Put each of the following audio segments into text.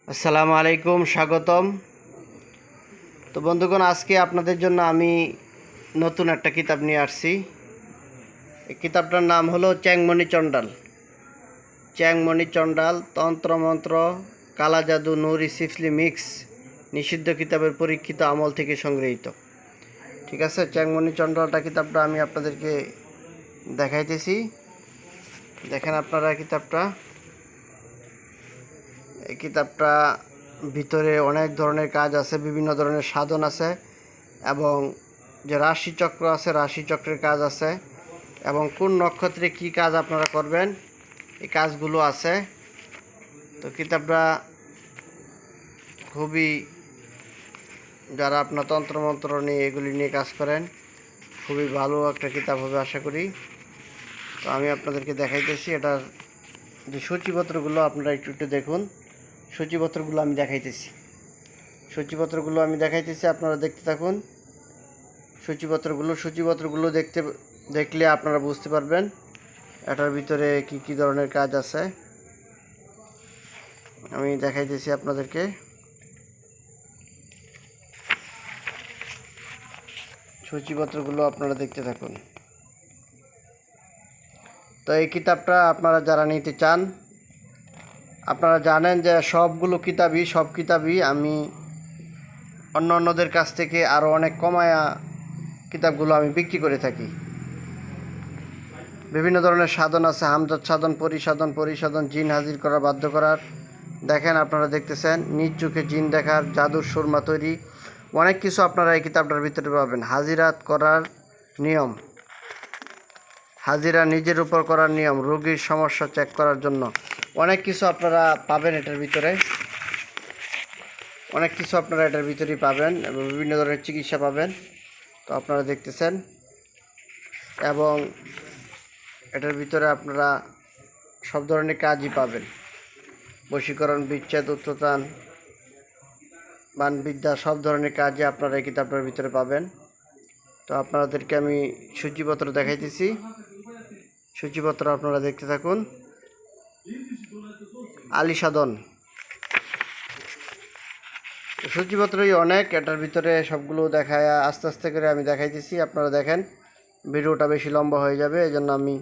আসসালামু আলাইকুম, স্বাগতম। তো বন্ধুগণ, আজকে আপনাদের জন্য আমি নতুন একটা কিতাব নিয়ে আসছি। এই কিতাবটার নাম হলো চ্যাংমণি চণ্ডাল। চ্যাংমণি চণ্ডাল তন্ত্রমন্ত্র, কালা জাদু, নুরি সিফলি মিক্স, নিষিদ্ধ কিতাবের পরীক্ষিত আমল থেকে সংগৃহীত। ঠিক আছে, চ্যাংমণি চণ্ডালটা কিতাবটা আমি আপনাদেরকে দেখাইতেছি। দেখেন আপনারা কিতাবটা। এই কিতাবটা ভিতরে অনেক ধরনের কাজ আছে, বিভিন্ন ধরনের সাধন আছে, এবং যে রাশিচক্র আছে রাশিচক্রের কাজ আছে, এবং কোন নক্ষত্রে কি কাজ আপনারা করবেন এই কাজগুলো আছে। তো কিতাবটা খুবই, যারা আপনার তন্ত্রমন্ত্র নিয়ে এগুলি নিয়ে কাজ করেন, খুবই ভালো একটা কিতাব হবে আশা করি। তো আমি আপনাদেরকে দেখাইতেছি এটার যে সূচিপত্রগুলো, আপনারা একটু একটু দেখুন। সূচিপত্রগুলো আমি দেখাইতেছি, আপনারা দেখতে থাকুন। সূচিপত্রগুলো দেখলে আপনারা বুঝতে পারবেন এটার ভিতরে কি কি ধরনের কাজ আছে। আমি দেখাইতেছি আপনাদেরকে। সূচিপত্রগুলো আপনারা দেখতে থাকুন। তো এই কিতাবটা আপনারা যারা নিতে চান, আপনারা জানেন যে সব কিতাবই আমি অন্যদের কাছ থেকে আরও অনেক কমায়া কিতাবগুলো আমি বিক্রি করে থাকি। বিভিন্ন ধরনের সাধন আছে, হামদত সাধন, পরিসাধন, জিন হাজির করার, বাধ্য করার। দেখেন আপনারা দেখতেছেন, নিজ চোখে জিন দেখার, জাদুর সুরমা তৈরি, অনেক কিছু আপনারা এই কিতাবটার ভিতরে পাবেন। হাজিরাত করার নিয়ম, হাজিরা নিজের উপর করার নিয়ম, রোগীর সমস্যা চেক করার জন্য অনেক কিছু আপনারা পাবেন এটার ভিতরে। পাবেন, এবং বিভিন্ন ধরনের চিকিৎসা পাবেন। তো আপনারা দেখতেছেন, এবং এটার ভিতরে আপনারা সব ধরনের কাজই পাবেন। বশীকরণ, বিচ্ছেদ, উত্থান, বানবিদ্যা, সব ধরনের কাজই আপনারা এই কিতাবটার ভিতরে পাবেন। তো আপনাদেরকে আমি সূচিপত্র দেখাইতেছি। সূচিপত্র আপনারা দেখতে থাকুন। আলী সাধন সূচিপত্রই অনেক, এটার ভিতরে সবগুলো দেখায় আস্তে আস্তে করে আমি দেখাইতেছি। আপনারা দেখেন, ভিডিওটা বেশি লম্বা হয়ে যাবে, এই জন্য আমি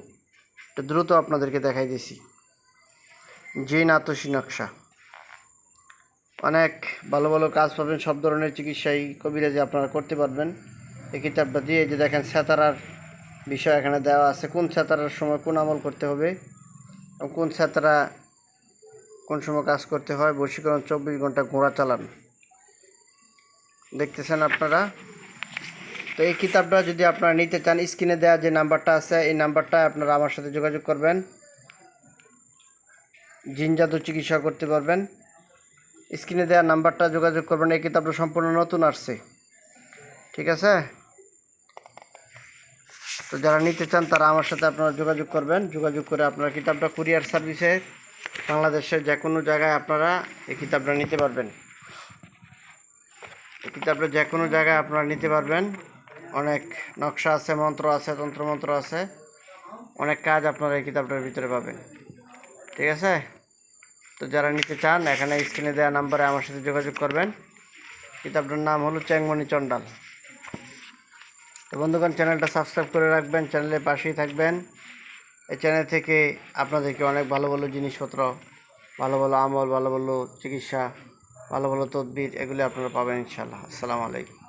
দ্রুত আপনাদেরকে দেখাইতেছি। জিন আতসী নকশা, অনেক ভালো ভালো কাজ পাবেন, সব ধরনের চিকিৎসাই কবিরাজি আপনারা করতে পারবেন এই কিতাবটা দিয়ে। যে দেখেন, সেতারার বিষয় এখানে দেওয়া আছে, কোন সেতারার সময় কোন আমল করতে হবে, এবং কোন সেতারা কোন সময় কাজ করতে হয়। বশীকরণ, 24 ঘন্টা ঘোড়া চালান, দেখতেছেন আপনারা। তো এই কিতাবটা যদি আপনারা নিতে চান, স্ক্রিনে দেওয়া যে নাম্বারটা আছে এই নাম্বারটা আপনারা আমার সাথে যোগাযোগ করবেন। জিন জাদু চিকিৎসা করতে পারবেন, স্ক্রিনে দেওয়া নাম্বারটা যোগাযোগ করবেন। এই কিতাবটা সম্পূর্ণ নতুন আসছে, ঠিক আছে। তো যারা নিতে চান তারা আমার সাথে আপনারা যোগাযোগ করবেন। যোগাযোগ করে আপনারা কিতাবটা কুরিয়ার সার্ভিসে বাংলাদেশের যে কোনো জায়গায় আপনারা এই কিতাবটা নিতে পারবেন। এই কিতাবটা যে কোনো জায়গায় আপনারা নিতে পারবেন। অনেক নকশা আছে, মন্ত্র আছে, তন্ত্রমন্ত্র আছে, অনেক কাজ আপনারা এই কিতাবটার ভিতরে পাবেন, ঠিক আছে। তো যারা নিতে চান, এখানে স্ক্রিনে দেওয়া নাম্বারে আমার সাথে যোগাযোগ করবেন। কিতাবটার নাম হলো চ্যাংমণি চণ্ডাল। তো বন্ধুগণ, চ্যানেলটা সাবস্ক্রাইব করে রাখবেন, চ্যানেলের পাশেই থাকবেন। এই চ্যানেল থেকে আপনাদেরকে অনেক ভালো ভালো জিনিসপত্র, ভালো ভালো আমল, ভালো ভালো চিকিৎসা, ভালো ভালো তদবির, এগুলি আপনারা পাবেন ইনশাআল্লাহ। আসসালামু আলাইকুম।